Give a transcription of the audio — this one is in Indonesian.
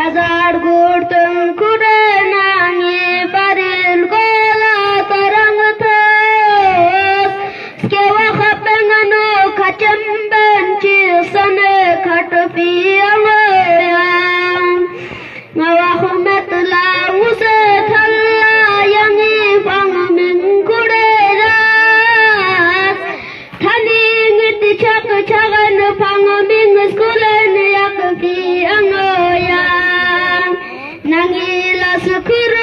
Bazar gurdum kurenani baril gola tarang thos Skewa khapengano khacham benchi sane khat piyang Ngawa khumet la use thalla yangi fang ming kureras Thani ngit chak chagan fang ming skulen yak piyang Nangila sukur